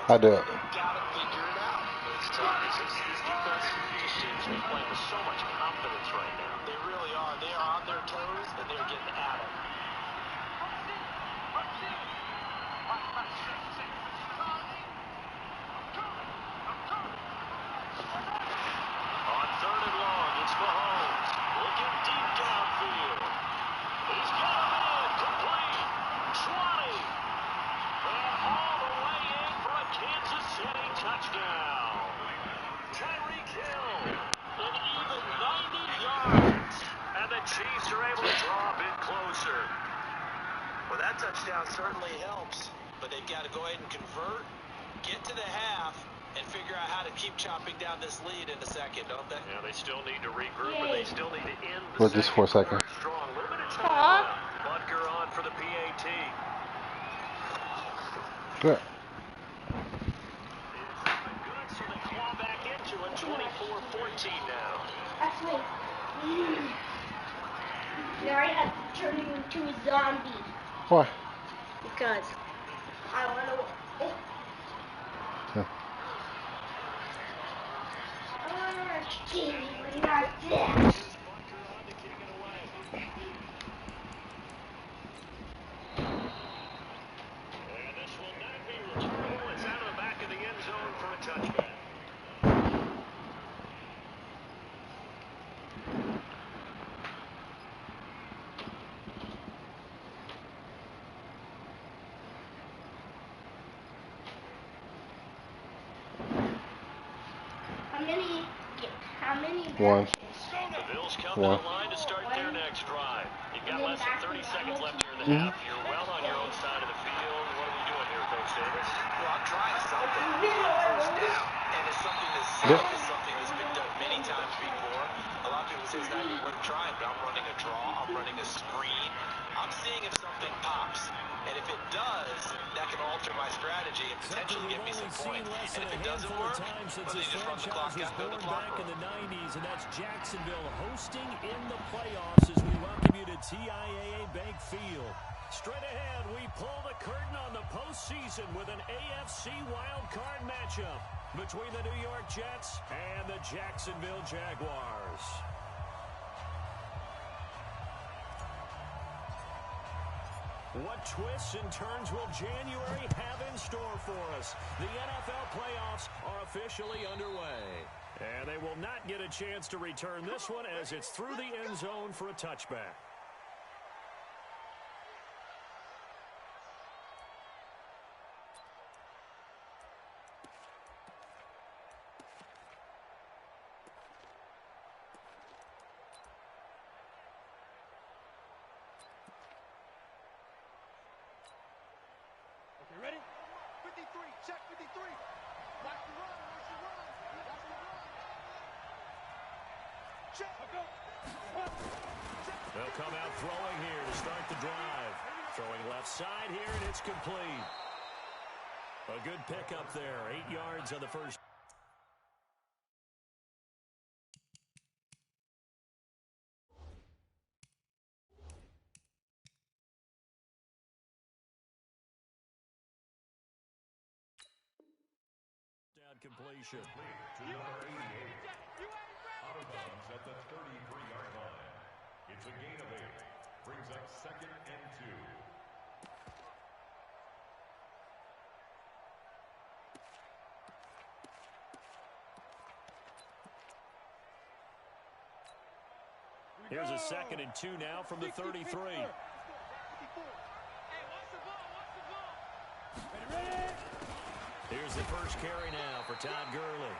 I do it. They've got to figure it out. It's tough. This defense just seems to be playing with so much confidence right now. They really are. They are on their toes, and they're getting at it. On 3rd and long, it's Mahomes. Looking deep downfield. He's got him in. Complete. 20. And all the way in for a Kansas City touchdown. Tyreek Hill. An even 90 yards. And the Chiefs are able to draw a bit closer. Well, that touchdown certainly helps. But they've got to go ahead and convert, get to the half, and figure out how to keep chopping down this lead in a second, don't they? Yeah, they still need to regroup, and they still need to end the Just for a second. Strong. A little bit of time. Butker on for the PAT. Good. Good, so they claw back into it. 24-14 now. Actually, now I have to turn you into a zombie. Why? Because I want to. Like this. How many? One. The Bills come to the line to start their next drive. You've got less than 30 seconds left here in the half. You're well on your own side of the field. What are we doing here, Coach Davis? Well, I'm trying something on 1st down. And it's something that's safe. It's something that's been done many times before. A lot of people say it's not even worth trying, but I'm running a draw. I'm running a screen. I'm seeing if something pops. And if it does, that can alter my strategy and potentially give me some points. And if it doesn't work, well, then you just run the clock out and go to the clock back in the 90s, and that's Jacksonville hosting in the playoffs as we welcome you to TIAA Bank Field. Straight ahead, we pull the curtain on the postseason with an AFC wildcard matchup between the New York Jets and the Jacksonville Jaguars. What twists and turns will January have in store for us? The NFL playoffs are officially underway. And they will not get a chance to return this one as it's through the end zone for a touchback. Ready? 53, check 53. Watch the run, watch the run. Watch the run. Check, go. They'll come out throwing here to start the drive. Throwing left side here, and it's complete. A good pickup there. 8 yards on the first. Completion. To number 88. Out of bounds at the 33-yard line. It's a gain of 8. Brings up 2nd and 2. Here's a 2nd and 2 now from the 33. Here's the first carry now for Todd Gurley.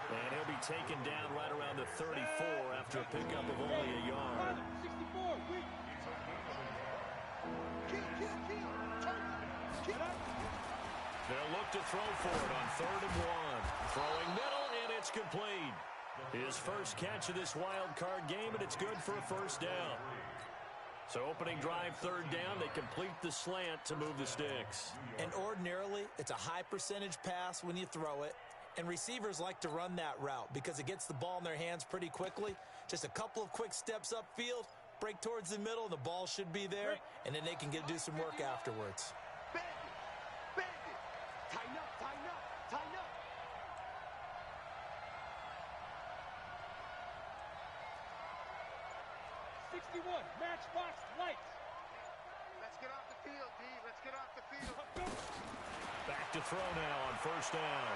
And he'll be taken down right around the 34 after a pickup of only a yard. They'll look to throw for it on 3rd and 1. Throwing middle, and it's complete. His first catch of this wild card game, and it's good for a first down. So opening drive 3rd down, they complete the slant to move the sticks. And ordinarily, it's a high percentage pass when you throw it. And receivers like to run that route because it gets the ball in their hands pretty quickly. Just a couple of quick steps upfield, break towards the middle, and the ball should be there. And then they can do some work afterwards. Bandit. Tighten up, tighten up. 61, matchbox lights. Let's get off the field, D. Let's get off the field. Back to throw now on first down.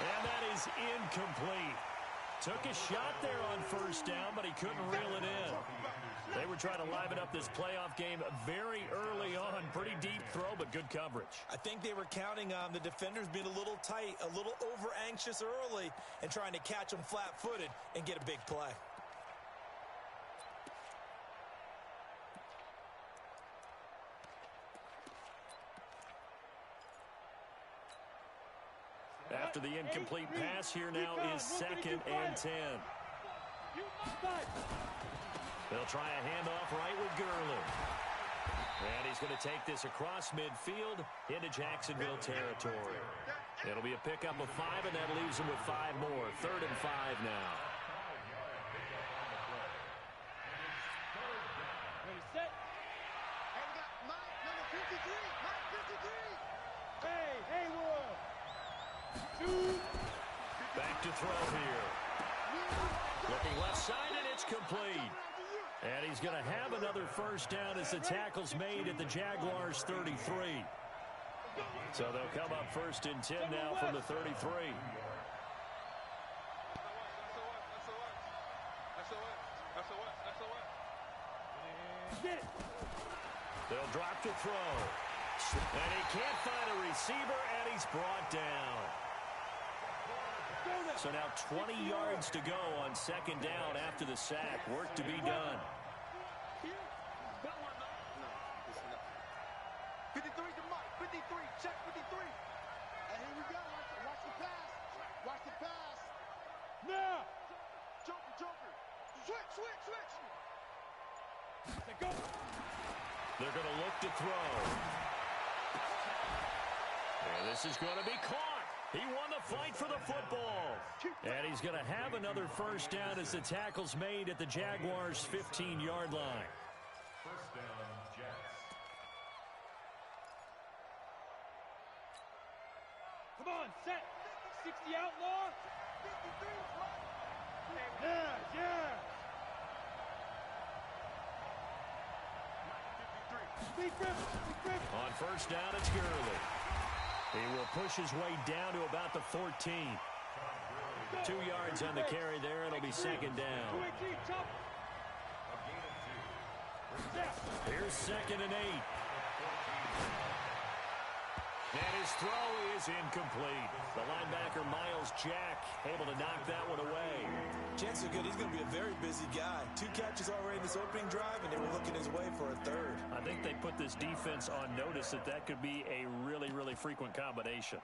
And that is incomplete. Took a shot there on first down, but he couldn't reel it in. They were trying to liven up this playoff game very early on. Pretty deep throw, but good coverage. I think they were counting on the defenders being a little tight, a little over-anxious early, and trying to catch them flat-footed and get a big play. After the incomplete pass, here now is 2nd and 10. They'll try a handoff right with Gurley. And he's going to take this across midfield into Jacksonville territory. It'll be a pickup of 5, and that leaves him with 5 more. 3rd and 5 now. Ready, set. And we got Mike, number 53. Mike, 53. Hey, Haywood. Back to throw here. Looking left side, and it's complete. And he's going to have another first down as the tackle's made at the Jaguars' 33. So they'll come up 1st and 10 now from the 33. They'll drop to throw. And he can't find a receiver, and he's brought down. So now 20 yards to go on 2nd down after the sack. Work to be done. 53 to Mike. 53. Check 53. And here we go. Watch the pass. Watch the pass. Now. Joker. Switch. Go. They're going to look to throw. And this is going to be caught. He won the fight for the football. And he's going to have another first down as the tackle's made at the Jaguars' 15-yard line. First down, Jets. Come on, set. 60 outlaw. 53. Yeah. Speed grip. On first down, it's Gurley. He will push his way down to about the 14. 2 yards on the carry there. It'll be 2nd down. Here's 2nd and 8. And his throw is incomplete. The linebacker, Miles Jack, able to knock that one away. Chances are good he's going to be a very busy guy. 2 catches already in this opening drive, and they were looking his way for a 3rd. I think they put this defense on notice that could be a really, really frequent combination.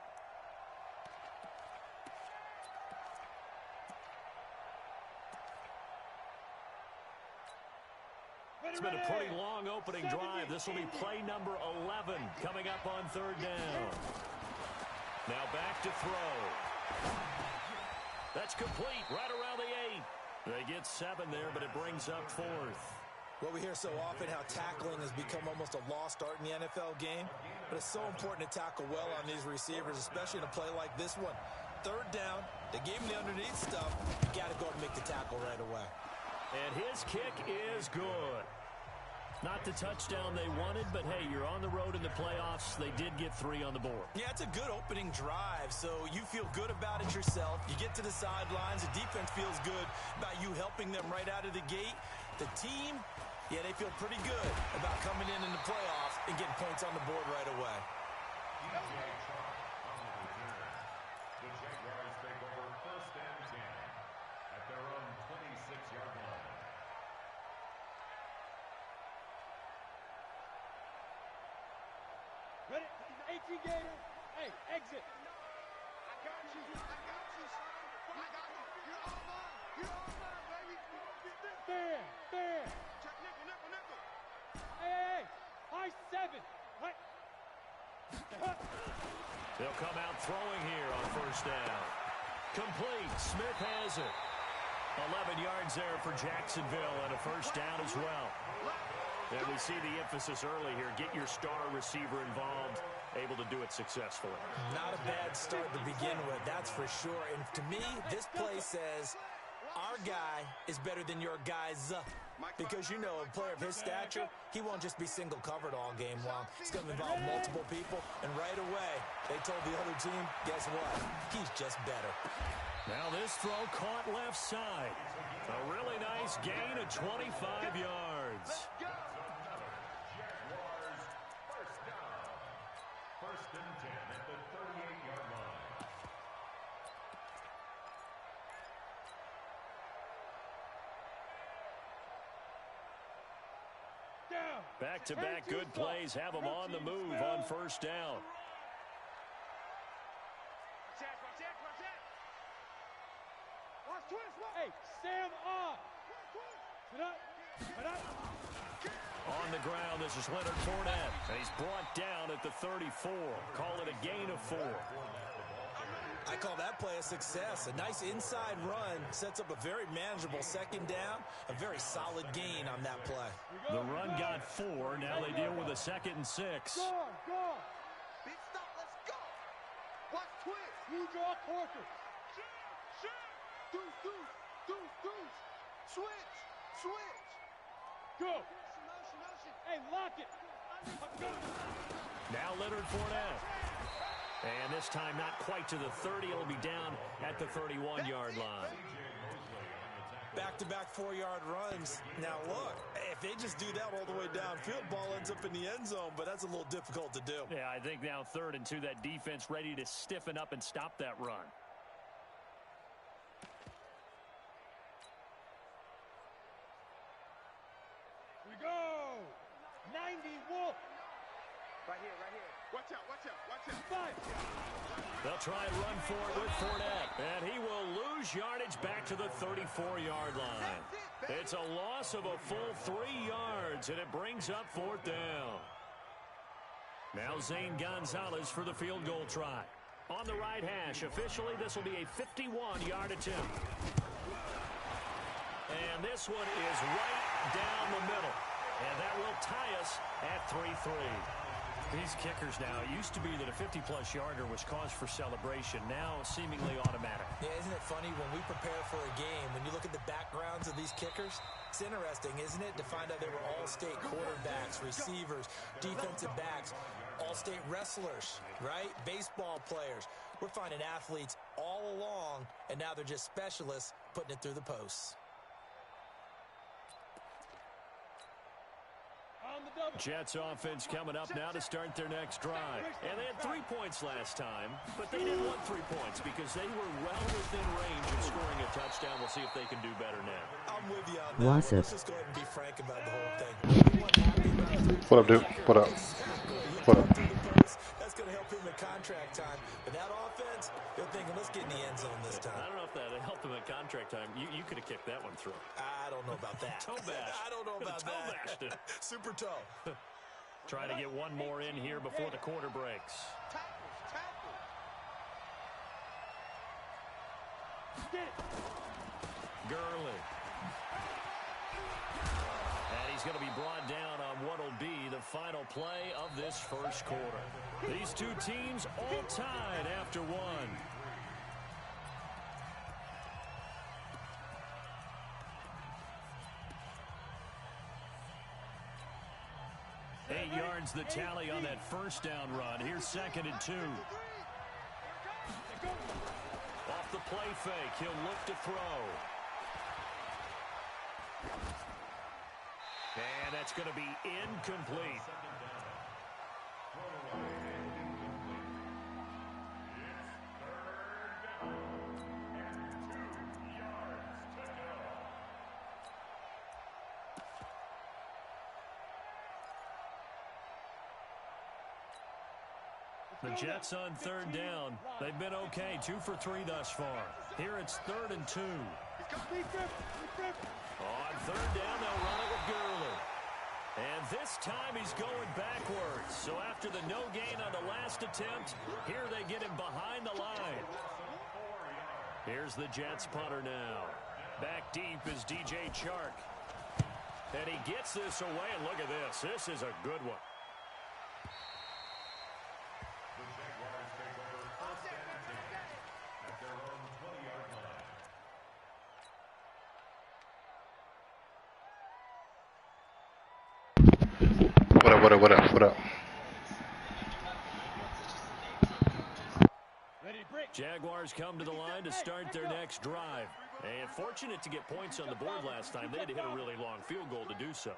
It's been a pretty long opening drive. This will be play number 11 coming up on 3rd down. Now back to throw. That's complete right around the 8. They get 7 there, but it brings up 4th. Well, we hear so often how tackling has become almost a lost art in the NFL game, but it's so important to tackle well on these receivers, especially in a play like this one. 3rd down, they gave him the underneath stuff. You got to go and make the tackle right away. And his kick is good. Not the touchdown they wanted, but hey, you're on the road in the playoffs. They did get 3 on the board. Yeah, it's a good opening drive, so you feel good about it yourself. You get to the sidelines. The defense feels good about you helping them right out of the gate. The team, yeah, they feel pretty good about coming in the playoffs and getting points on the board right away. The Jaguars take over 1st and 10 at their own 26-yard line. Ready? 18 Gator. Hey, exit. I got you, son. I got you. You're all mine, baby. Fair. Check nickel. Hey. High 7. Right. They'll come out throwing here on 1st down. Complete. Smith has it. 11 yards there for Jacksonville and a 1st down as well. And we see the emphasis early here. Get your star receiver involved, able to do it successfully. Not a bad start to begin with, that's for sure. And to me, this play says, our guy is better than your guys. Because, you know, a player of his stature, he won't just be single covered all game long. It's going to involve multiple people, and right away, they told the other team, guess what? He's just better. Now this throw caught left side. A really nice gain of 25 yards. Jaguars, first down. First and 10 at the 38-yard line. Back-to-back good plays have them on the move on first down. Hey, stand up. On the ground, this is Leonard Fournette. And he's brought down at the 34. Call it a gain of 4. I call that play a success. A nice inside run sets up a very manageable second down. A very solid gain on that play. The run got 4. Now they deal with a 2nd and 6. Go. Big stop, let's go. Watch twist. You draw quarters. Deuce. Switch. Go. Hey, lock it. Now Leonard Fournette. And this time not quite to the 30. It'll be down at the 31-yard line. Back-to-back 4-yard runs. Now, look, if they just do that all the way downfield, ball ends up in the end zone, but that's a little difficult to do. Yeah, I think now 3rd and 2, that defense ready to stiffen up and stop that run. We go. 90 Wolf. Right here. Watch out. 5. They'll try and run for it with Fournette. And he will lose yardage back to the 34-yard line. It's a loss of a full 3 yards, and it brings up 4th down. Now Zane Gonzalez for the field goal try. On the right hash, officially this will be a 51-yard attempt. And this one is right down the middle. And that will tie us at 3-3. These kickers now, it used to be that a 50-plus yarder was cause for celebration. Now seemingly automatic. Yeah, isn't it funny when we prepare for a game, when you look at the backgrounds of these kickers, it's interesting, isn't it, to find out they were all-state quarterbacks, receivers, defensive backs, all-state wrestlers, right? Baseball players. We're finding athletes all along, and now they're just specialists putting it through the posts. Jets offense coming up now to start their next drive. And they had 3 points last time, but they didn't want 3 points because they were well within range of scoring a touchdown. We'll see if they can do better now. I'm with you on that. What's up? Let's just go ahead and be frank about the whole thing. What up, dude? What up? That's going to help him in contract time. But that offense, they're thinking, let's get in the end zone this time. I don't know if that helped him at contract time. You could have kicked that one through. I don't know about that. Toe bash. I don't know about toe that. bashed it. Super toe. Try to get one more in here before the quarter breaks. Gurley. And he's going to be brought down on what will be the final play of this first quarter. These two teams all tied after one. The tally on that first down run. Here's 2nd and 2. Off the play fake, he'll look to throw. And that's going to be incomplete. The Jets on 3rd down. They've been okay, 2 for 3 thus far. Here it's 3rd and 2. On 3rd down, they'll run it with Gurley. And this time he's going backwards. So after the no gain on the last attempt, here they get him behind the line. Here's the Jets punter now. Back deep is DJ Chark. And he gets this away, and look at this. This is a good one. up? Jaguars come to the line to start their next drive. And fortunate to get points on the board last time. They had to hit a really long field goal to do so.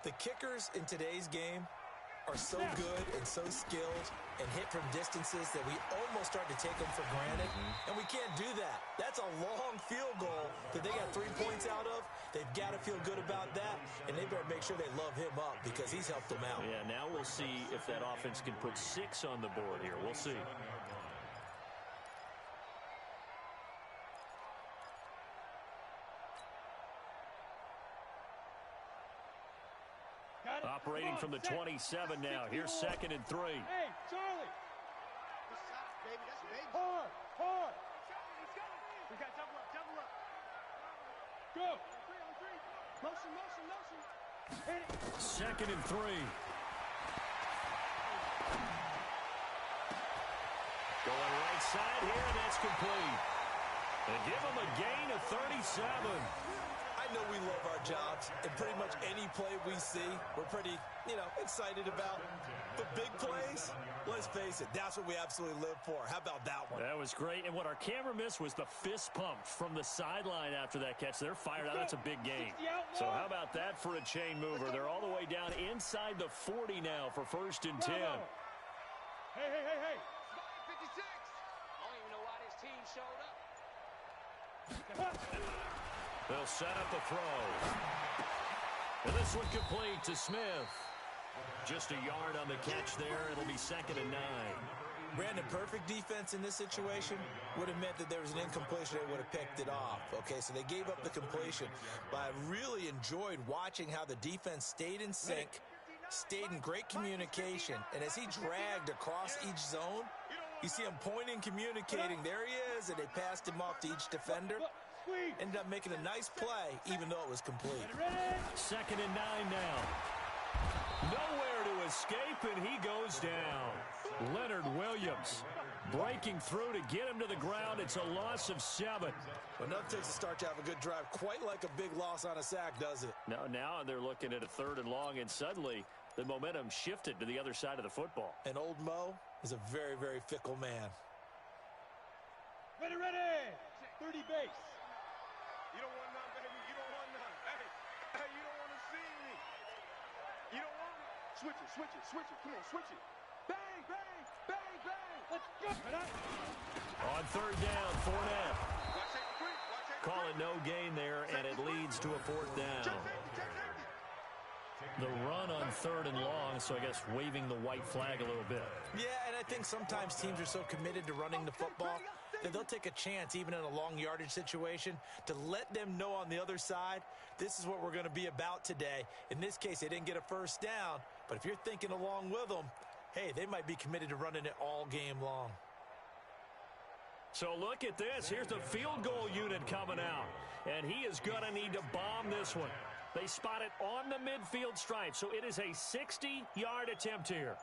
The kickers in today's game are so good and so skilled and hit from distances that we almost start to take them for granted, and we can't do that. That's a long field goal that they got 3 points out of. They've got to feel good about that, and they better make sure they love him up because he's helped them out. Yeah, now we'll see if that offense can put 6 on the board here. We'll see. Operating from the 27 now. Here's 2nd and 3. Hey, Charlie. Baby, that's baby. Hard. We got double up. Go. Motion. Hit it. 2nd and 3. Going right side here, and that's complete. And give them a gain of 37. I know we love our jobs, and pretty much any play we see, we're pretty, excited about. But big plays, let's face it, that's what we absolutely live for. How about that one? That was great. And what our camera missed was the fist pump from the sideline after that catch. They're fired out. That's a big gain. So how about that for a chain mover? They're all the way down inside the 40 now for 1st and 10. Hey. 56. I don't even know why this team showed up. They'll set up a throw. And this one complete to Smith. Just a yard on the catch there. It'll be 2nd and 9. Brandon, perfect defense in this situation would have meant that there was an incompletion. They would have picked it off. Okay, so they gave up the completion. But I really enjoyed watching how the defense stayed in sync, stayed in great communication. And as he dragged across each zone, you see him pointing, communicating. There he is, and they passed him off to each defender. Ended up making a nice play, even though it was complete. 2nd and 9 now. Nowhere to escape, and he goes down. Leonard Williams breaking through to get him to the ground. It's a loss of 7. Well, enough takes a start to have a good drive. Quite like a big loss on a sack, does it? Now they're looking at a 3rd and long, and suddenly the momentum shifted to the other side of the football. And old Mo is a very, very fickle man. Ready. 30 base. You don't want none, baby. You don't want none. Hey, you don't want to see me. You don't want it. Switch it. Come on, switch it. Bang. Let's go. On 3rd down, Fournette. Call it no gain there, and it leads to a 4th down. The run on 3rd and long, so I guess waving the white flag a little bit. Yeah, and I think sometimes teams are so committed to running the football that they'll take a chance, even in a long yardage situation, to let them know on the other side, this is what we're going to be about today. In this case, they didn't get a 1st down, but if you're thinking along with them, hey, they might be committed to running it all game long. So look at this. Here's the field goal unit coming out, and he is going to need to bomb this one. They spot it on the midfield stripe, so it is a 60-yard attempt here.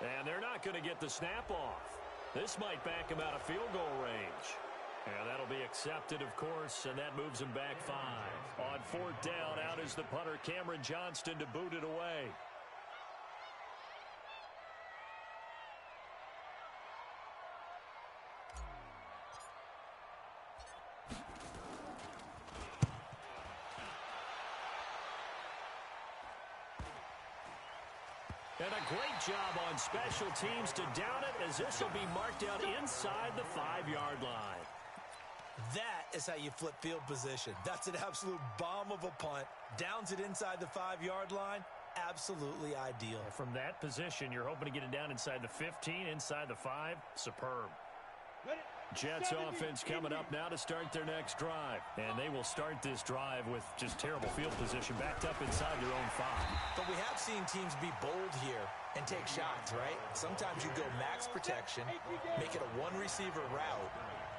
And they're not going to get the snap off. This might back him out of field goal range. And that'll be accepted, of course, and that moves him back 5. On 4th down, out is the punter, Cameron Johnston, to boot it away. And a great job on special teams to down it, as this will be marked out inside the 5-yard line. That is how you flip field position. That's an absolute bomb of a punt. Downs it inside the 5-yard line. Absolutely ideal. From that position, you're hoping to get it down inside the 15, inside the 5. Superb. Jets offense coming up now to start their next drive. And they will start this drive with just terrible field position, backed up inside their own 5. But we have seen teams be bold here and take shots, right? Sometimes you go max protection, make it a one-receiver route,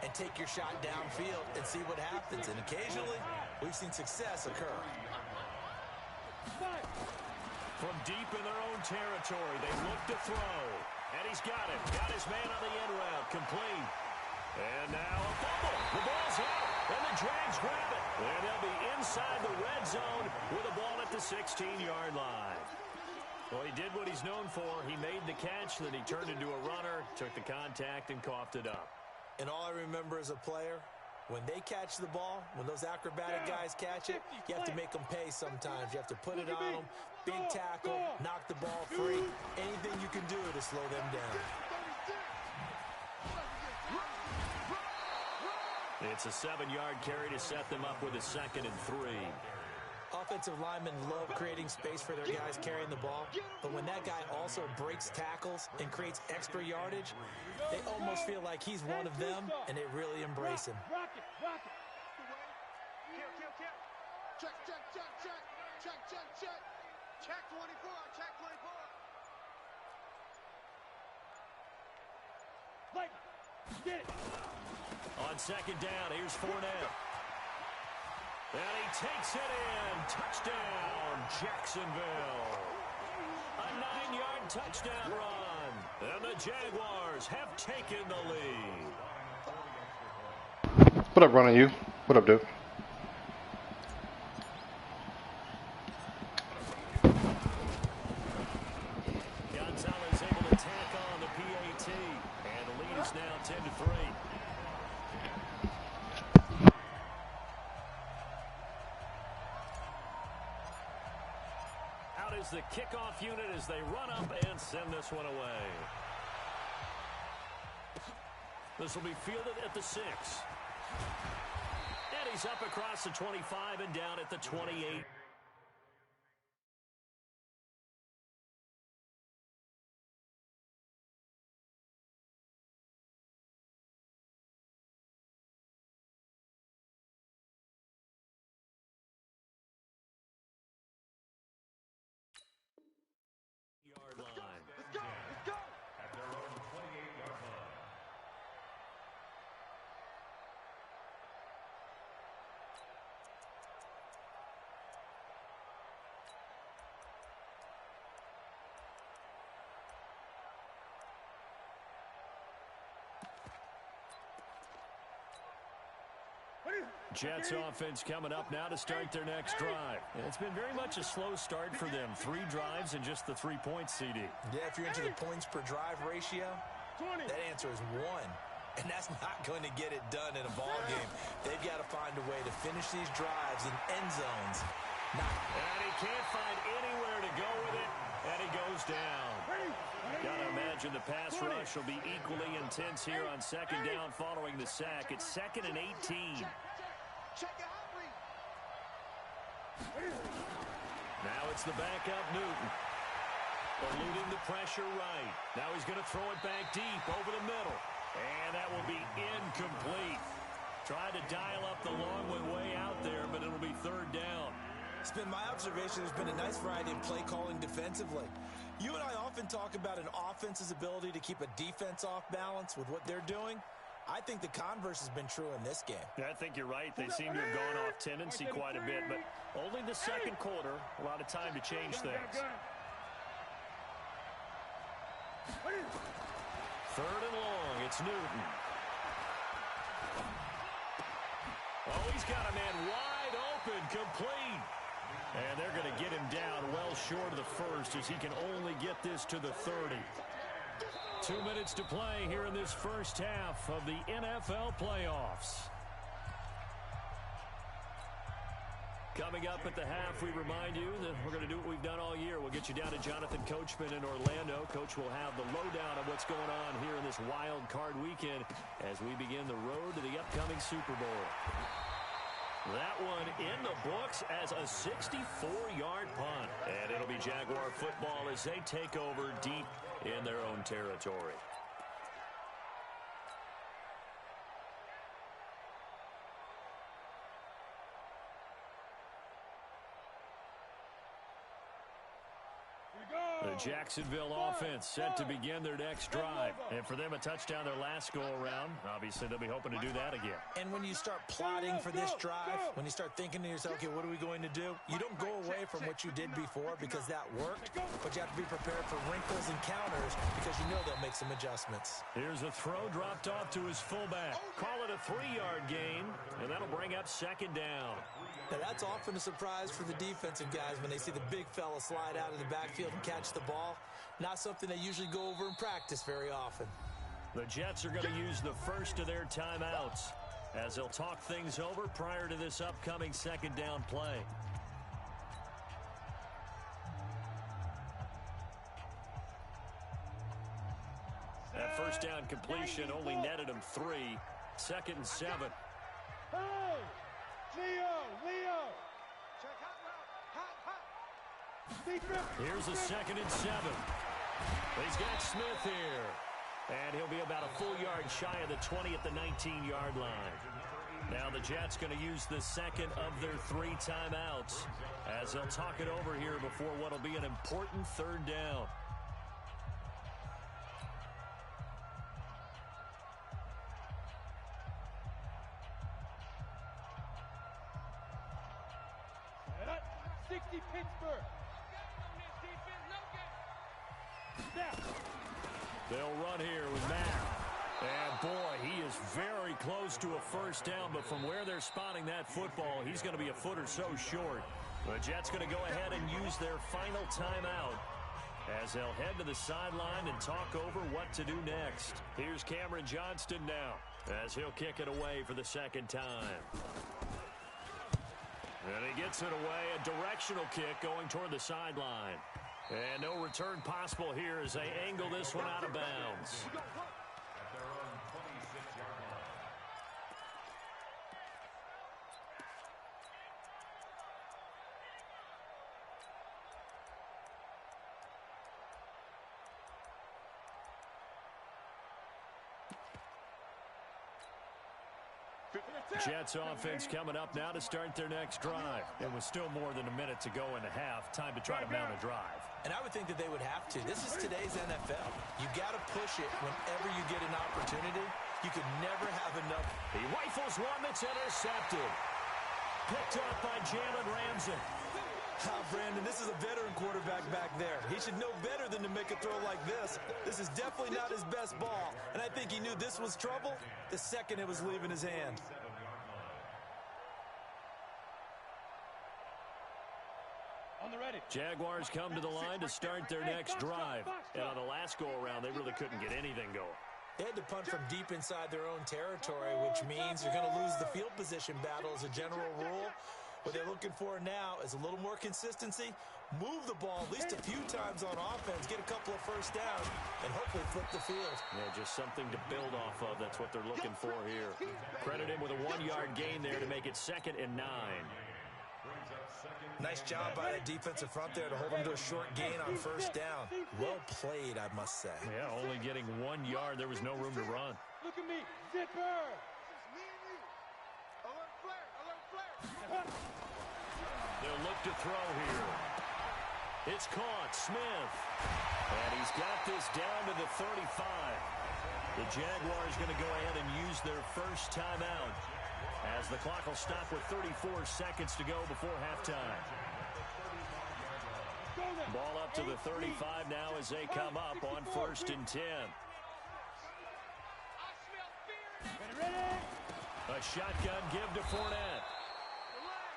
and take your shot downfield and see what happens. And occasionally, we've seen success occur. From deep in their own territory, they look to throw. And he's got it. Got his man on the end route. Complete. And now a fumble. The ball's out, and the Jags grab it. And they'll be inside the red zone with a ball at the 16-yard line. Well, he did what he's known for. He made the catch, then he turned into a runner, took the contact, and coughed it up. And all I remember as a player, when they catch the ball, when those acrobatic guys catch it, you have to make them pay sometimes. You have to put it on them, big tackle, knock the ball free, anything you can do to slow them down. It's a 7-yard carry to set them up with a 2nd and 3. Offensive linemen love creating space for their guys carrying the ball, but when that guy also breaks tackles and creates extra yardage, they almost feel like he's one of them, and they really embrace him. Rock it. Check. Check 24. Check 24. Like, get it. On 2nd down, here's Fournette. And he takes it in. Touchdown, Jacksonville. A 9-yard touchdown run. And the Jaguars have taken the lead. What up, Ron? You? What up, dude? Gonzalez able to tack on the PAT. And the lead is now 10-3. The kickoff unit as they run up and send this one away. This will be fielded at the 6. And he's up across the 25 and down at the 28. Jets offense coming up now to start their next drive. It's been very much a slow start for them. 3 drives and just the 3 points, CD. Yeah, if you're into the points per drive ratio, that answer is 1. And that's not going to get it done in a ball game. They've got to find a way to finish these drives in end zones. And he can't find anywhere to go with it, and he goes down. Got to imagine the pass rush will be equally intense here on 2nd down following the sack. It's 2nd and 18. Now it's the backup Newton. Eluding the pressure right. Now he's going to throw it back deep over the middle. And that will be incomplete. Tried to dial up the long way out there, but it'll be 3rd down. It's been my observation there's been a nice variety of play calling defensively. You and I often talk about an offense's ability to keep a defense off balance with what they're doing. I think the converse has been true in this game. Yeah, I think you're right. They seem to have gone off tendency quite a bit, but only the 2nd quarter, a lot of time to change things. 3rd and long, it's Newton. Oh, he's got a man wide open, complete. And they're going to get him down well short of the 1st as he can only get this to the 30. 2 minutes to play here in this first half of the NFL playoffs. Coming up at the half, we remind you that we're going to do what we've done all year. We'll get you down to Jonathan Coachman in Orlando. Coach will have the lowdown of what's going on here in this wild card weekend as we begin the road to the upcoming Super Bowl. That one in the books as a 64-yard punt. And it'll be Jaguar football as they take over deep in their own territory. The The Jacksonville offense set to begin their next drive. And for them, a touchdown their last go-around. Obviously, they'll be hoping to do that again. And when you start plotting for this drive, when you start thinking to yourself, okay, what are we going to do? You don't go away from what you did before because that worked, but you have to be prepared for wrinkles and counters because you know they'll make some adjustments. Here's a throw dropped off to his fullback. Call it a 3-yard gain, and that'll bring up second down. Now, that's often a surprise for the defensive guys when they see the big fella slide out of the backfield and catch the ball. Not something they usually go over in practice very often. The Jets are going to use the first of their timeouts as they'll talk things over prior to this upcoming second down play. That first down completion only netted him 3. 2nd and 7. Hey! Leo! Check hot. Here's a 2nd and 7. He's got Smith here. And he'll be about a full yard shy of the 20 at the 19-yard line. Now the Jets going to use the second of their 3 timeouts as they'll talk it over here before what will be an important 3rd down. Pittsburgh. They'll run here with Madden. And boy, he is very close to a first down, but from where they're spotting that football, he's going to be a foot or so short. The Jets going to go ahead and use their final timeout as they'll head to the sideline and talk over what to do next. Here's Cameron Johnston now as he'll kick it away for the 2nd time. And he gets it away, a directional kick going toward the sideline. And no return possible here as they angle this one out of bounds. At their own 26-yard line. Jets offense coming up now to start their next drive. It was still more than a minute to go in the half. Time to try to mount a drive. And I would think that they would have to. This is today's NFL. You got to push it whenever you get an opportunity. You could never have enough. He rifles one that's intercepted. Picked up by Jalen Ramsey. Brandon, this is a veteran quarterback back there. He should know better than to make a throw like this. This is definitely not his best ball. And I think he knew this was trouble the second it was leaving his hand. Jaguars come to the line to start their next drive. And on the last go-around, they really couldn't get anything going. They had to punt from deep inside their own territory, which means you're going to lose the field position battle as a general rule. What they're looking for now is a little more consistency, move the ball at least a few times on offense, get a couple of first downs, and hopefully flip the field. Yeah, just something to build off of. That's what they're looking for here. Credit him with a 1-yard gain there to make it 2nd and 9. Nice job by that defensive front there to hold them to a short gain on first down. Well played, I must say. Yeah, only getting 1 yard. There was no room to run. Look at me, zipper. They'll look to throw here. It's caught. Smith. And he's got this down to the 35. The Jaguars going to go ahead and use their first timeout as the clock will stop with 34 seconds to go before halftime. Ball up to the 35 now as they come up on 1st and 10. A shotgun give to Fournette.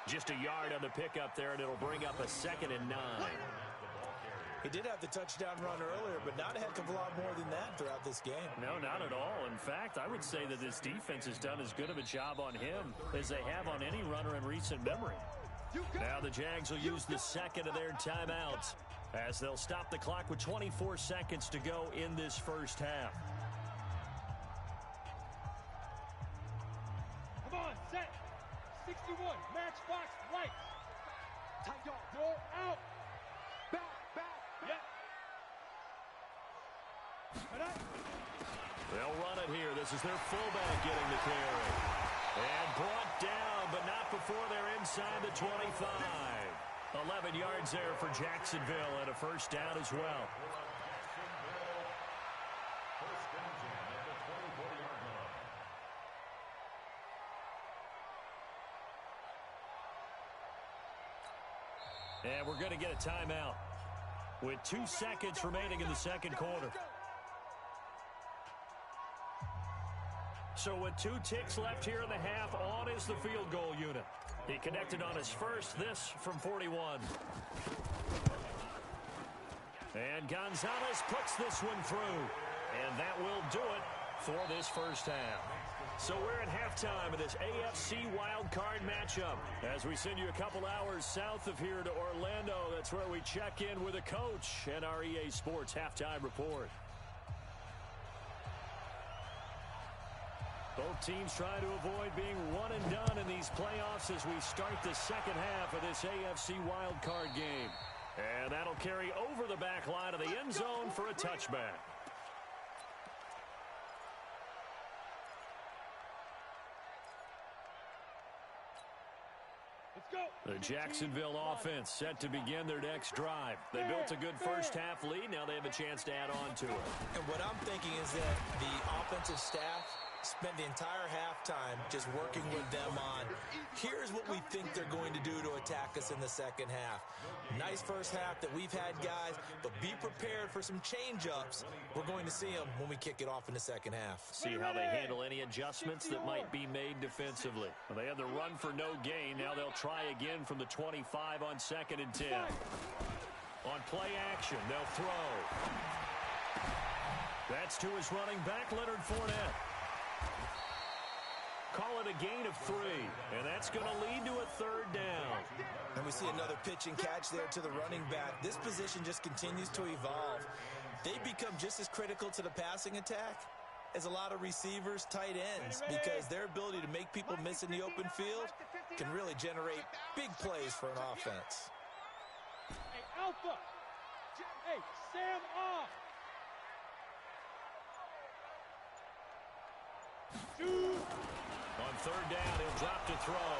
Just a yard on the pickup there, and it'll bring up a 2nd and 9. He did have the touchdown run earlier, but not a heck of a lot more than that throughout this game. No, not at all. In fact, I would say that this defense has done as good of a job on him as they have on any runner in recent memory. Now the Jags will use the 2nd of their timeouts as they'll stop the clock with 24 seconds to go in this first half. Come on, set. 61, matchbox right. You're out. Back. Yep. They'll run it here. This is their fullback getting the carry. And brought down, but not before they're inside the 25. 11 yards there for Jacksonville and a first down as well. First and 10 at the 24-yard line. And we're going to get a timeout with 2 seconds remaining in the second quarter. So with 2 ticks left here in the half, on is the field goal unit. He connected on his first, this from 41. And Gonzalez puts this one through. And that will do it for this first half. So we're at halftime of this AFC wildcard matchup. As we send you a couple hours south of here to Orlando, that's where we check in with a coach and our EA Sports halftime report. Both teams try to avoid being one and done in these playoffs as we start the second half of this AFC wildcard game. And that'll carry over the back line of the end zone for a touchback. The Jacksonville offense set to begin their next drive. They built a good first half lead. Now they have a chance to add on to it. And what I'm thinking is that the offensive staff spent the entire halftime just working with them on, here's what we think they're going to do to attack us in the second half. Nice first half that we've had, guys, but be prepared for some change-ups. We're going to see them when we kick it off in the second half. See how they handle any adjustments that might be made defensively. Well, they had the run for no gain. Now they'll try again from the 25 on 2nd and 10. On play action, they'll throw. That's to his running back, Leonard Fournette. Call it a gain of 3, and that's going to lead to a third down. And we see another pitch and catch there to the running back. This position just continues to evolve. They become just as critical to the passing attack as a lot of receivers, tight ends, because their ability to make people miss in the open field can really generate big plays for an offense. Hey, Alpha. Hey, Sam off. Shoot. On third down, he'll drop to throw.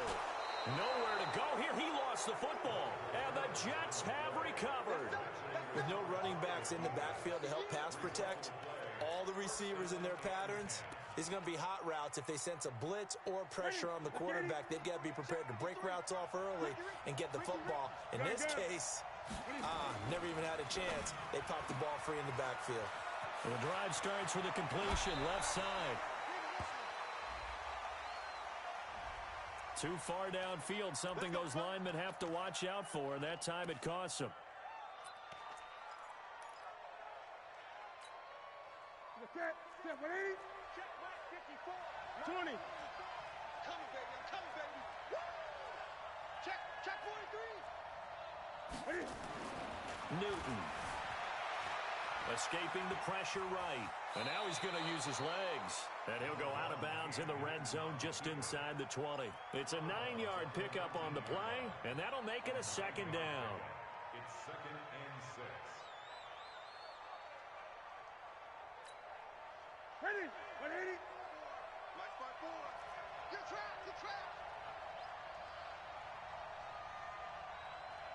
Nowhere to go here. He lost the football. And the Jets have recovered. With no running backs in the backfield to help pass protect, all the receivers in their patterns, these are going to be hot routes. If they sense a blitz or pressure on the quarterback, they've got to be prepared to break routes off early and get the football. In this case, never even had a chance. They popped the ball free in the backfield. The drive starts with a completion, left side. Too far downfield, something those linemen have to watch out for, and that time it costs them. Set, 180. Check back 54. 20. Come, baby. I'm coming, baby. Woo! Check 43. Newton. Escaping the pressure right. And now he's going to use his legs. And he'll go out of bounds in the red zone just inside the 20. It's a 9-yard pickup on the play, and that'll make it a second down. It's 2nd and 6. Ready. 180. Light spot 4. You're trapped.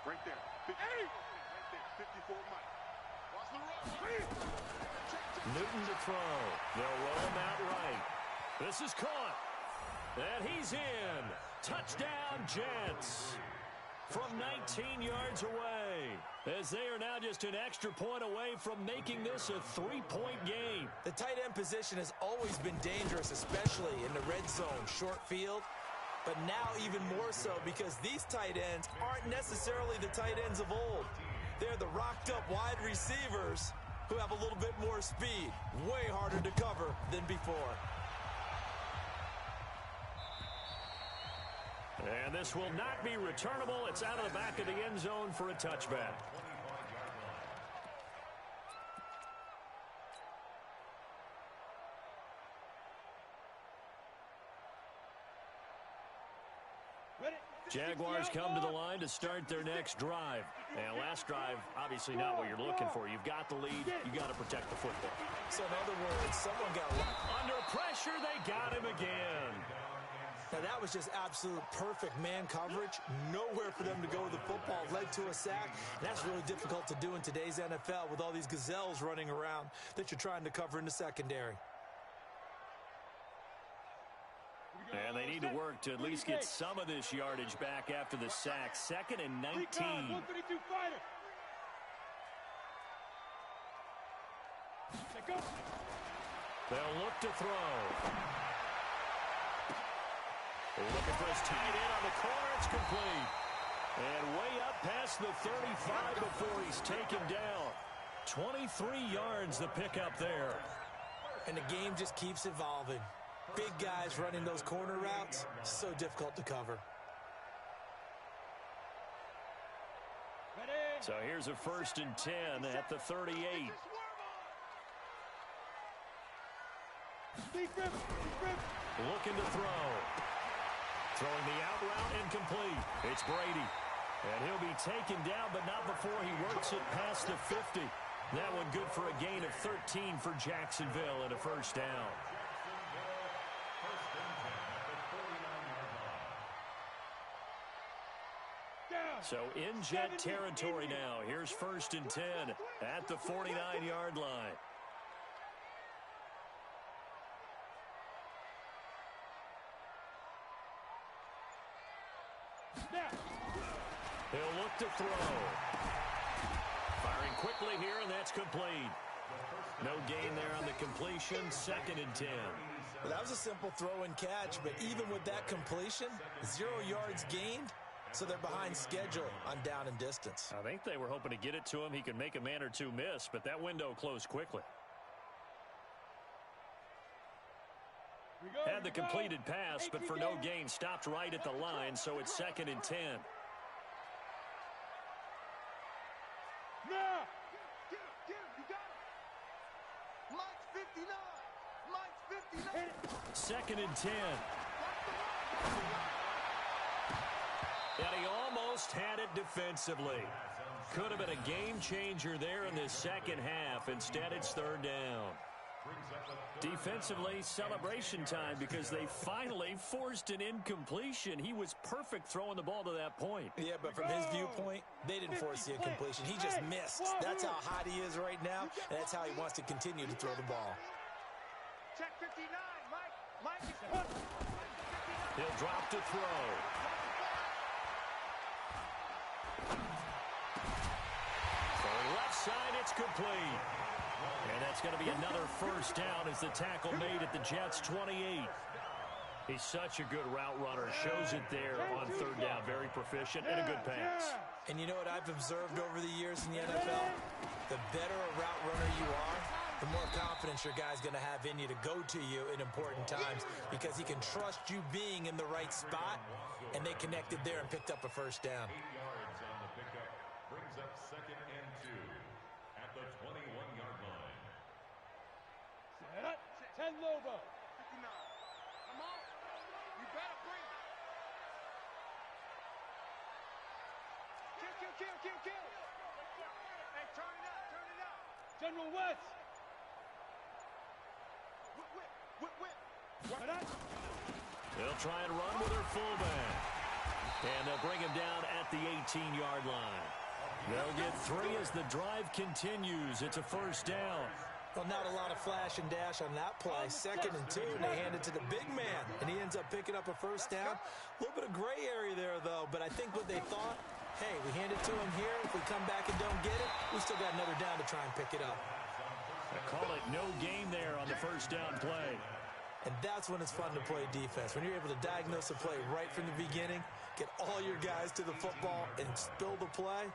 Right there. 50, right there. 54 Mike. Watch the run. Newton to throw. They'll roll him out right. This is caught. And he's in. Touchdown, Jets. From 19 yards away. As they are now just an extra point away from making this a 3-point game. The tight end position has always been dangerous, especially in the red zone, short field. But now even more so because these tight ends aren't necessarily the tight ends of old. They're the rocked-up wide receivers who have a little bit more speed. Way harder to cover than before. And this will not be returnable. It's out of the back of the end zone for a touchback. Jaguars come to the line to start their next drive. And last drive, obviously not what you're looking for. You've got the lead. You got to protect the football. So in other words, someone got under pressure. They got him again. Now, that was just absolute perfect man coverage. Nowhere for them to go with the football. Led to a sack. And that's really difficult to do in today's NFL with all these gazelles running around that you're trying to cover in the secondary. And they need to work to at least get some of this yardage back after the sack. 2nd and 19. 132 fighter. They'll look to throw. Looking for his tight end on the corner. It's complete. And way up past the 35 before he's taken down. 23 yards the pickup there. And the game just keeps evolving. Big guys running those corner routes, so difficult to cover. So here's a 1st and 10 at the 38. Looking to throw. Throwing the out route incomplete. It's Brady. And he'll be taken down, but not before he works it past the 50. That one good for a gain of 13 for Jacksonville and a 1st down. So in Jet territory now. Here's 1st and 10 at the 49-yard line. He'll look to throw. Firing quickly here, and that's complete. No gain there on the completion. 2nd and 10. Well, that was a simple throw and catch, but even with that completion, 0 yards gained. So they're behind schedule on down and distance. I think they were hoping to get it to him. He could make a man or two miss, but that window closed quickly. Had the completed pass, but for no gain, stopped right at the line, so it's 2nd and 10. Now! Get him, you got him! Mike's 59! Mike's 59! 2nd and 10. And he almost had it defensively. Could have been a game changer there in the second half. Instead, it's 3rd down. Defensively, celebration time because they finally forced an incompletion. He was perfect throwing the ball to that point. Yeah, but from his viewpoint, they didn't force the incompletion. He just missed. That's how hot he is right now, and that's how he wants to continue to throw the ball. Check 59, Mike is... He'll drop to throw. Left side, it's complete. And that's going to be another 1st down as the tackle made at the Jets' 28. He's such a good route runner. Shows it there on 3rd down. Very proficient and a good pass. And you know what I've observed over the years in the NFL? The better a route runner you are, the more confidence your guy's going to have in you to go to you in important times because he can trust you being in the right spot, and they connected there and picked up a 1st down. 8 yards on the pickup. Brings up 2nd and 2 at the 21-yard line. Set up. 10 Lobo. 59. Come on. You better bring it. Kill. Hey, turn it up. General West. Whip. They'll try and run with their fullback. And they'll bring him down at the 18-yard line. They'll get 3 as the drive continues. It's a 1st down. Well, not a lot of flash and dash on that play. 2nd and 2, and they hand it to the big man, and he ends up picking up a 1st down. A little bit of gray area there, though, but I think what they thought, hey, we hand it to him here. If we come back and don't get it, we still got another down to try and pick it up. They call it no gain there on the 1st down play. And that's when it's fun to play defense. When you're able to diagnose a play right from the beginning, get all your guys to the football and spill the play,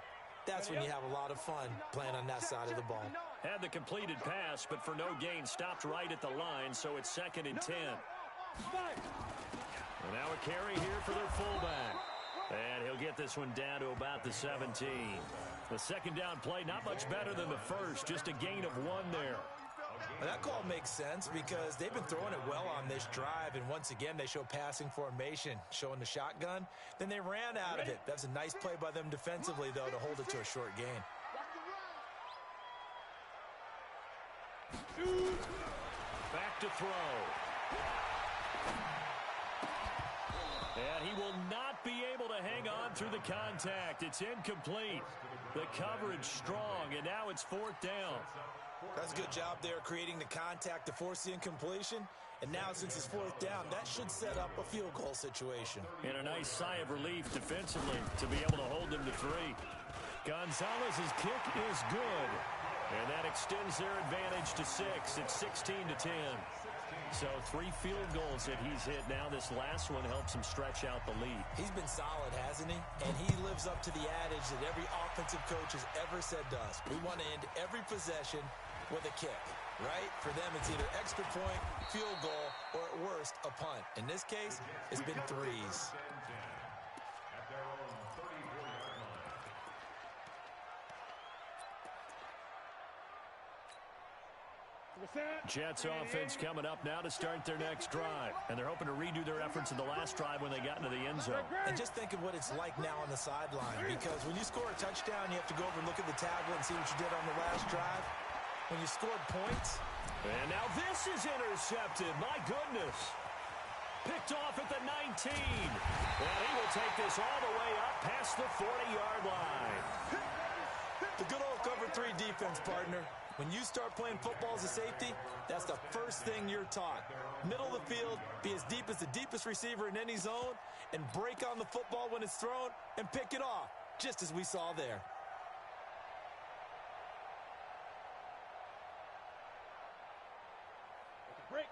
that's when you have a lot of fun playing on that side of the ball. Had the completed pass, but for no gain, stopped right at the line, so it's 2nd and 10. And now a carry here for their fullback. And he'll get this one down to about the 17. The 2nd down play, not much better than the first, just a gain of 1 there. Well, that call makes sense because they've been throwing it well on this drive, and once again, they show passing formation, showing the shotgun. Then they ran out of it. That's a nice play by them defensively, though, to hold it to a short gain. Back to throw. And he will not be able to hang on through the contact. It's incomplete. The coverage strong, and now it's 4th down. That's a good job there creating the contact to force the incompletion. And now since it's 4th down, that should set up a field goal situation. And a nice sigh of relief defensively to be able to hold them to 3. Gonzalez's kick is good. And that extends their advantage to 6. It's 16-10. So 3 field goals that he's hit now. This last one helps him stretch out the lead. He's been solid, hasn't he? And he lives up to the adage that every offensive coach has ever said to us. We want to end every possession with a kick, right? For them, it's either extra point, field goal, or at worst, a punt. In this case, it's been 3s. Jets offense coming up now to start their next drive. And they're hoping to redo their efforts in the last drive when they got into the end zone. And just think of what it's like now on the sideline. Because when you score a touchdown, you have to go over and look at the tablet and see what you did on the last drive. When you scored points. And now this is intercepted. My goodness. Picked off at the 19. And he will take this all the way up past the 40-yard line. The good old cover 3 defense, partner. When you start playing football as a safety, that's the first thing you're taught. Middle of the field, be as deep as the deepest receiver in any zone, and break on the football when it's thrown and pick it off, just as we saw there.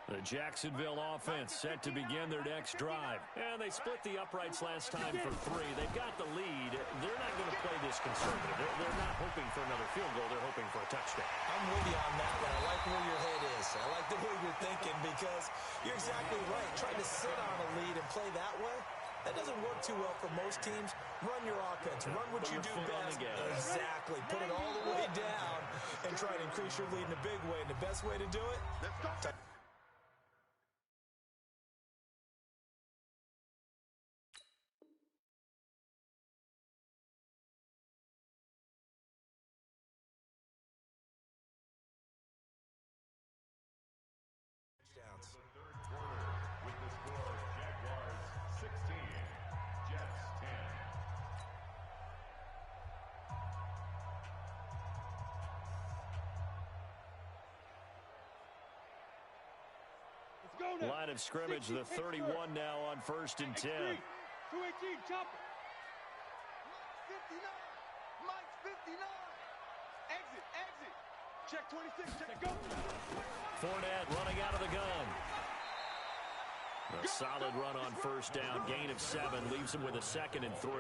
The Jacksonville offense set to begin their next drive. And they split the uprights last time for 3. They've got the lead. They're not going to play this conservative. They're not hoping for another field goal. They're hoping for a touchdown. I'm with you on that one. I like where your head is. I like the way you're thinking because you're exactly right. Trying to sit on a lead and play that way, that doesn't work too well for most teams. Run your offense. Run what you do best. Exactly. Put it all the way down and try to increase your lead in a big way. And the best way to do it? With the score, Jaguars 16, Jets 10. Let's go now. Line of scrimmage, the 31 now on 1st and 10. 218, chop it. Mike's 59. Exit. Check 26. Check. Go. Fournette running out of the gun. A solid run on 1st down. Gain of 7 leaves him with a 2nd and 3.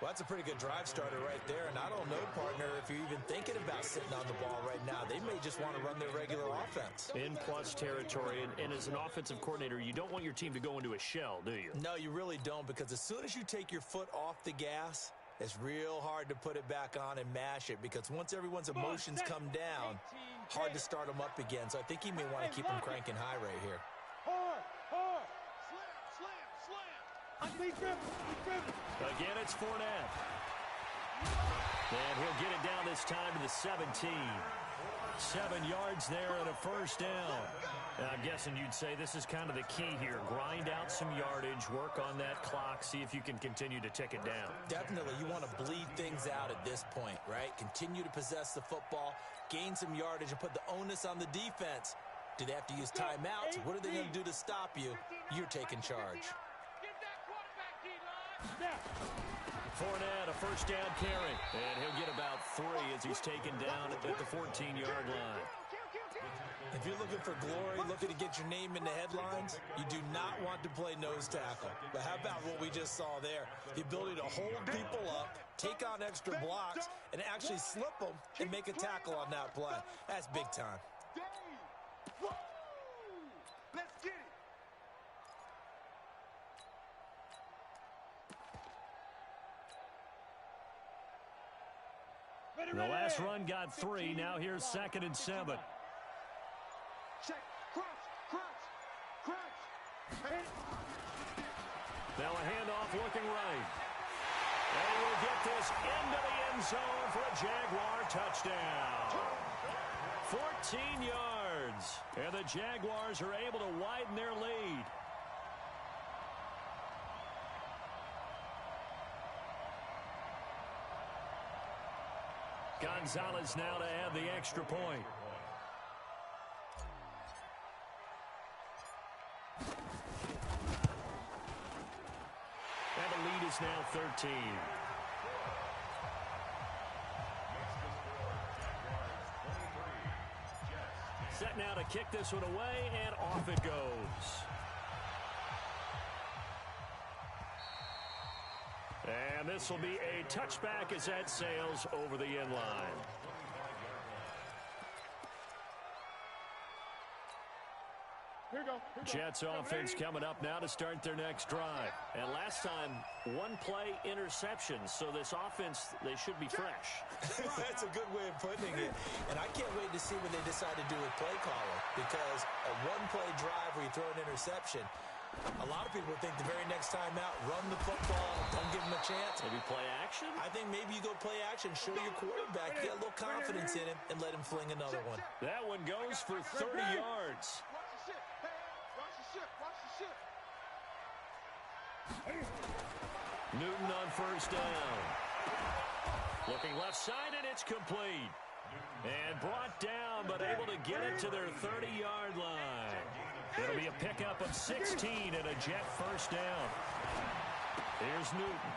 Well, that's a pretty good drive starter right there. And I don't know, partner, if you're even thinking about sitting on the ball right now. They may just want to run their regular offense. In plus territory. And as an offensive coordinator, you don't want your team to go into a shell, do you? No, you really don't, because as soon as you take your foot off the gas, it's real hard to put it back on and mash it, because once everyone's emotions come down, hard to start them up again. So I think he may want to keep them cranking high right here. Hard. Slam. Again, it's Fournette. And he'll get it down this time to the 17. 7 yards there and a 1st down. Now, I'm guessing you'd say this is kind of the key here. Grind out some yardage, work on that clock, see if you can continue to tick it down. Definitely. You want to bleed things out at this point, right? Continue to possess the football, gain some yardage, and put the onus on the defense. Do they have to use timeouts? What are they going to do to stop you? You're taking charge. Fournette, a 1st down carry. And he'll get about 3 as he's taken down at the 14-yard line. If you're looking for glory, looking to get your name in the headlines, you do not want to play nose tackle. But how about what we just saw there? The ability to hold people up, take on extra blocks, and actually slip them and make a tackle on that play. That's big time. Let's get it. The last run got 3. Now here's 2nd and 7. Check. Crunch. Now a handoff looking right. And we'll get this into the end zone for a Jaguar touchdown. 14 yards. And the Jaguars are able to widen their lead. Gonzalez now to add the extra point. And the lead is now 13. Set now to kick this one away, and off it goes. And this will be a touchback as that sails over the end line. Jets offense coming up now to start their next drive. And last time, one play interception. So this offense, they should be fresh. That's a good way of putting it. And I can't wait to see what they decide to do with play calling. Because a one-play drive where you throw an interception, a lot of people think the very next time out, run the football, don't give them a chance. Maybe play action? I think maybe you go play action, show your quarterback, get a little confidence in him, and let him fling another one. That one goes for 30 yards. Newton on first down. Looking left side, and it's complete. And brought down, but able to get it to their 30-yard line. It'll be a pickup of 16 and a Jet first down. Here's Newton.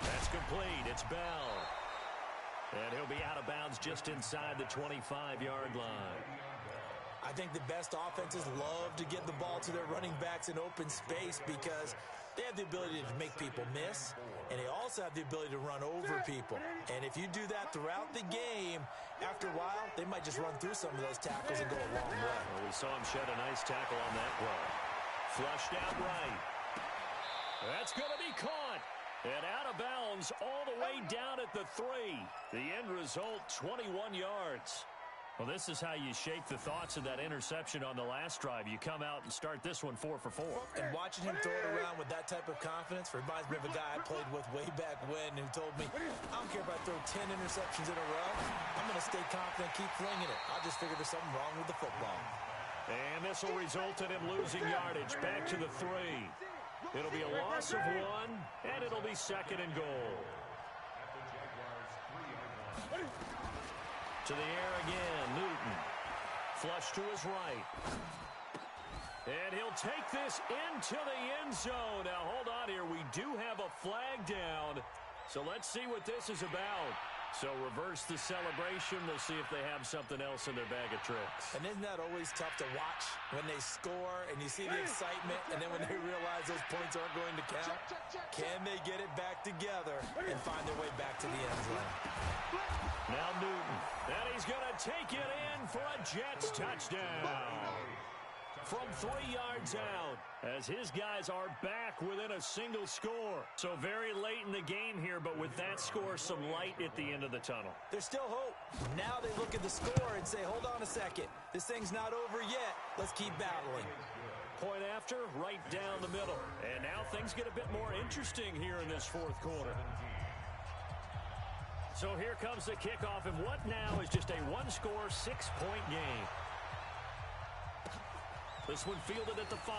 That's complete. It's Bell. And he'll be out of bounds just inside the 25-yard line. I think the best offenses love to get the ball to their running backs in open space because they have the ability to make people miss, and they also have the ability to run over people. And if you do that throughout the game, after a while, they might just run through some of those tackles and go a long way. Well, we saw him shed a nice tackle on that play. Flushed out right. That's going to be caught. And out of bounds all the way down at the 3. The end result, 21 yards. Well, this is how you shake the thoughts of that interception on the last drive. You come out and start this one 4 for 4. And watching him throw it around with that type of confidence reminds me of a guy I played with way back when who told me, I don't care if I throw 10 interceptions in a row. I'm going to stay confident, keep flinging it. I just figured there's something wrong with the football. And this will result in him losing yardage back to the 3. It'll be a loss of 1, and it'll be second and goal. To the air again, Newton. Flush to his right. And he'll take this into the end zone. Now, hold on here. We do have a flag down. So let's see what this is about. So reverse the celebration. We'll see if they have something else in their bag of tricks. And isn't that always tough to watch when they score and you see the excitement, and then when they realize those points aren't going to count? Can they get it back together and find their way back to the end zone? Now Newton. And he's going to take it in for a Jets touchdown. From 3 yards out, as his guys are back within a single score. So very late in the game here, but with that score, some light at the end of the tunnel. There's still hope. Now they look at the score and say, hold on a second. This thing's not over yet. Let's keep battling. Point after, right down the middle. And now things get a bit more interesting here in this fourth quarter. So here comes the kickoff, and what now is just a one-score, 6-point game. This one fielded at the 5.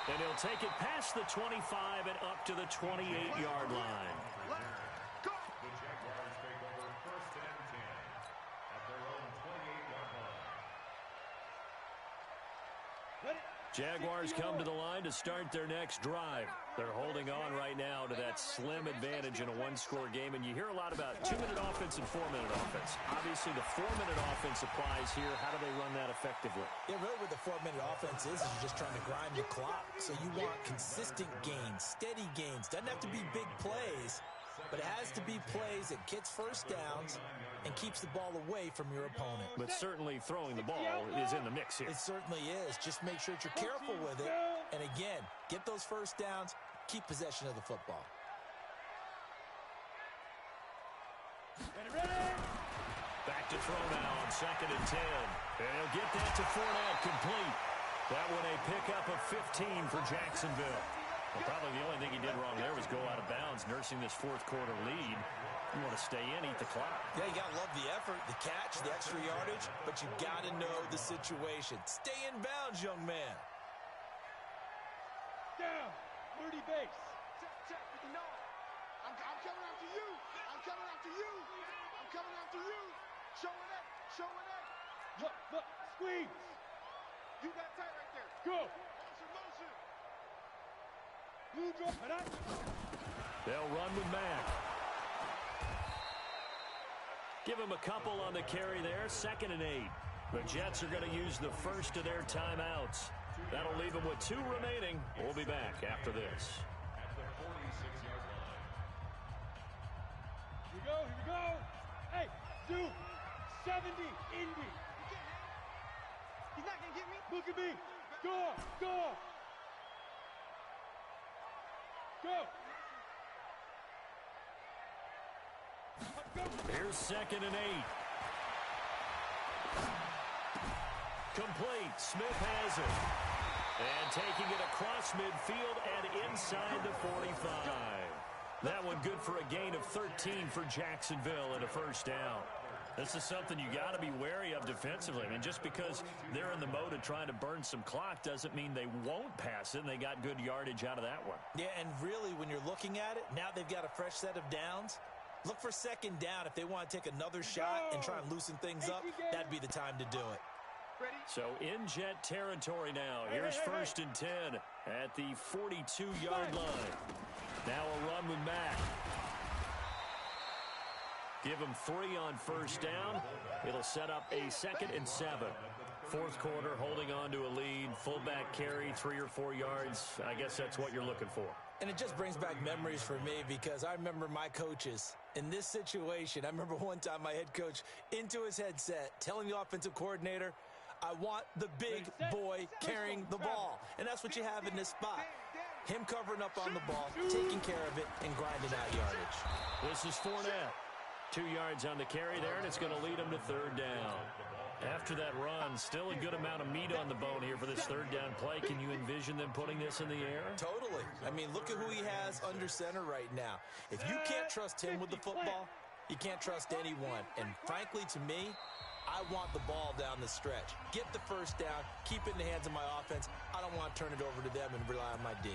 And he'll take it past the 25 and up to the 28-yard line. The Jaguars take over first and 10 at their own 28-yard line. Jaguars come to the line to start their next drive. They're holding on right now to that slim advantage in a one-score game, and you hear a lot about 2-minute offense and 4-minute offense. Obviously, the 4-minute offense applies here. How do they run that effectively? Yeah, really what the 4-minute offense is you're just trying to grind the clock. So you want consistent gains, steady gains. Doesn't have to be big plays, but it has to be plays that gets first downs and keeps the ball away from your opponent. But certainly throwing the ball is in the mix here. It certainly is. Just make sure that you're careful with it. And again, get those first downs, keep possession of the football. Back to throw now on 2nd and 10. And he'll get that to Fournette, complete. That one a pickup of 15 for Jacksonville. Well, probably the only thing he did wrong there was go out of bounds, nursing this fourth quarter lead. You want to stay in, eat the clock. Yeah, you got to love the effort, the catch, the extra yardage, but you got to know the situation. Stay in bounds, young man. Down, 30 base. Check with the 9. I I'm coming after you. I'm coming after you. I'm coming after you. Show it up. Show it up. Look, squeeze. You got tight right there. Go. Motion. Blue drop. They'll run with Mack. Give him a couple on the carry there. 2nd and 8. The Jets are going to use the first of their timeouts. That'll leave them with 2 remaining. We'll be back after this. At the 46-yard line. Here we go. Hey, dude. 70, Indy. He's not going to get me. Look at me. Go. Here's 2nd and 8. Complete. Smith has it. And taking it across midfield and inside the 45. That one good for a gain of 13 for Jacksonville and a first down. This is something you got to be wary of defensively. I mean, just because they're in the mode of trying to burn some clock doesn't mean they won't pass it, and they got good yardage out of that one. Yeah, and really, when you're looking at it, now they've got a fresh set of downs. Look for 2nd down. If they want to take another shot and try and loosen things up, that'd be the time to do it. So in Jet territory now. Here's 1st and 10 at the 42-yard line. Now a run with Mack. Give him 3 on first down. It'll set up a 2nd and 7. 4th quarter, holding on to a lead. Fullback carry, 3 or 4 yards. I guess that's what you're looking for. And it just brings back memories for me because I remember my coaches in this situation. I remember one time my head coach into his headset telling the offensive coordinator, I want the big boy carrying the ball. And that's what you have in this spot. Him covering up on the ball, taking care of it, and grinding out yardage. This is Fournette. 2 yards on the carry there, and it's going to lead him to 3rd down. After that run, still a good amount of meat on the bone here for this 3rd down play. Can you envision them putting this in the air? Totally. I mean, look at who he has under center right now. If you can't trust him with the football, you can't trust anyone. And frankly, to me, I want the ball down the stretch. Get the first down, keep it in the hands of my offense. I don't want to turn it over to them and rely on my D.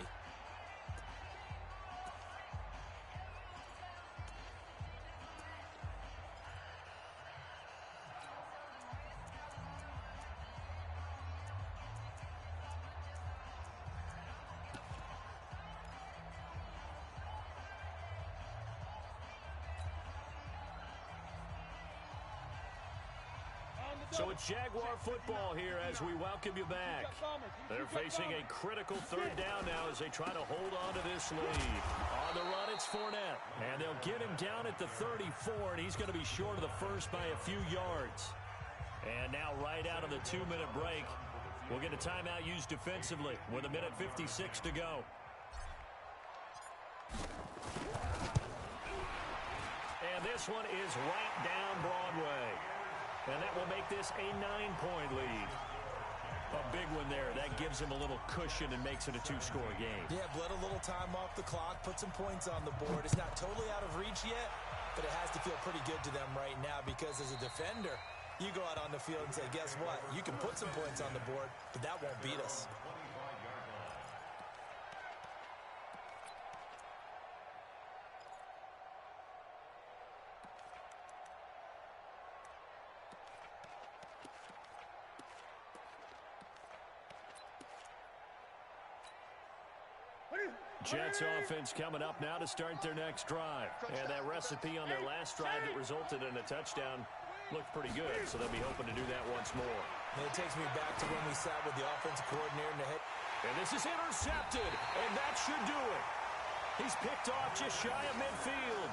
So it's Jaguar football here as we welcome you back. They're facing a critical 3rd down now as they try to hold on to this lead. On the run, it's Fournette. And they'll get him down at the 34, and he's going to be short of the first by a few yards. And now right out of the 2-minute break, we'll get a timeout used defensively with 1:56 to go. And this one is right down Broadway. And that will make this a 9-point lead. A big one there. That gives him a little cushion and makes it a 2-score game. Yeah, bled a little time off the clock, put some points on the board. It's not totally out of reach yet, but it has to feel pretty good to them right now because as a defender, you go out on the field and say, guess what? You can put some points on the board, but that won't beat us. Jets offense coming up now to start their next drive. And that recipe on their last drive that resulted in a touchdown looked pretty good, so they'll be hoping to do that once more. And it takes me back to when we sat with the offensive coordinator in the head. And this is intercepted, and that should do it. He's picked off just shy of midfield.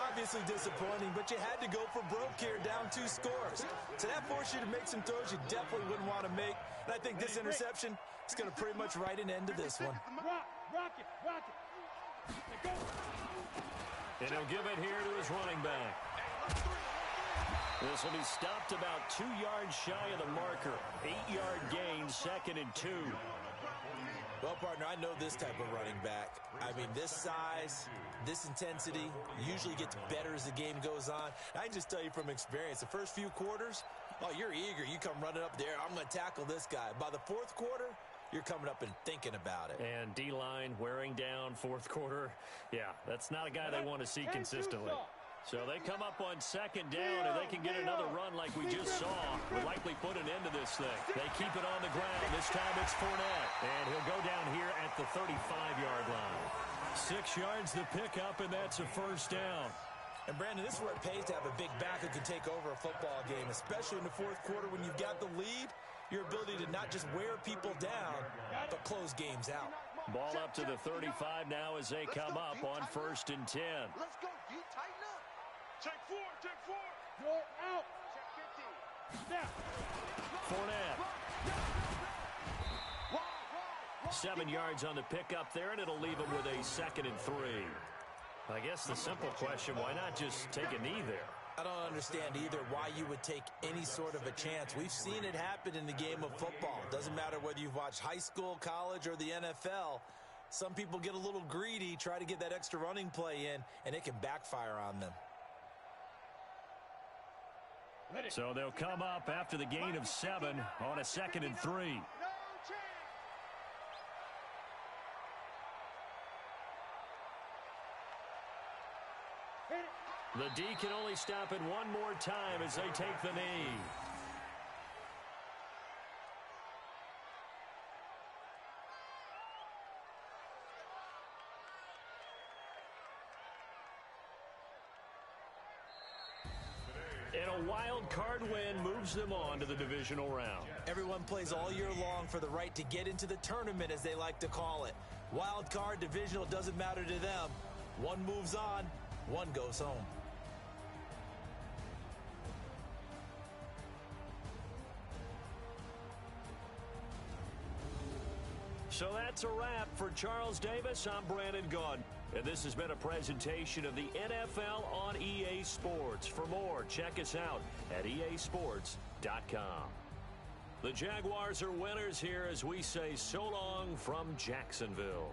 Obviously disappointing, but you had to go for broke here, down 2 scores. So that forced you to make some throws you definitely wouldn't want to make. And I think this interception is going to pretty much write an end to this one. Rock it. Go. And he'll give it here to his running back. This will be stopped about 2 yards shy of the marker. 8-yard gain, 2nd and 2. Well, partner, I know this type of running back. I mean, this size, this intensity usually gets better as the game goes on. I can just tell you from experience, the first few quarters, oh, you're eager. You come running up there, I'm going to tackle this guy. By the 4th quarter, you're coming up and thinking about it. And D-line wearing down fourth quarter. Yeah, that's not a guy they want to see consistently. So they come up on second down, and they can get another run like we just saw. Would likely put an end to this thing. They keep it on the ground. This time it's Fournette. And he'll go down here at the 35-yard line. 6 yards the pickup, and that's a first down. And, Brandon, this is where it pays to have a big back who can take over a football game, especially in the fourth quarter when you've got the lead. Your ability to not just wear people down, but close games out. Ball up to the 35 now as they come up on 1st and 10. Let's go, D. Tighten up. Check 4, check 4. You're out. Check 50. Snap. Fournette. 7 yards on the pickup there, and it'll leave him with a 2nd and 3. I guess the simple question, why not just take a knee there? I don't understand either why you would take any sort of a chance. We've seen it happen in the game of football. Doesn't matter whether you've watched high school, college, or the NFL. Some people get a little greedy, try to get that extra running play in, and it can backfire on them. So they'll come up after the gain of 7 on a 2nd and 3. The D can only stop it one more time as they take the knee. And a wild card win moves them on to the divisional round. Everyone plays all year long for the right to get into the tournament, as they like to call it. Wild card, divisional, doesn't matter to them. One moves on, one goes home. So that's a wrap for Charles Davis. I'm Brandon Gaudin, and this has been a presentation of the NFL on EA Sports. For more, check us out at easports.com. The Jaguars are winners here as we say so long from Jacksonville.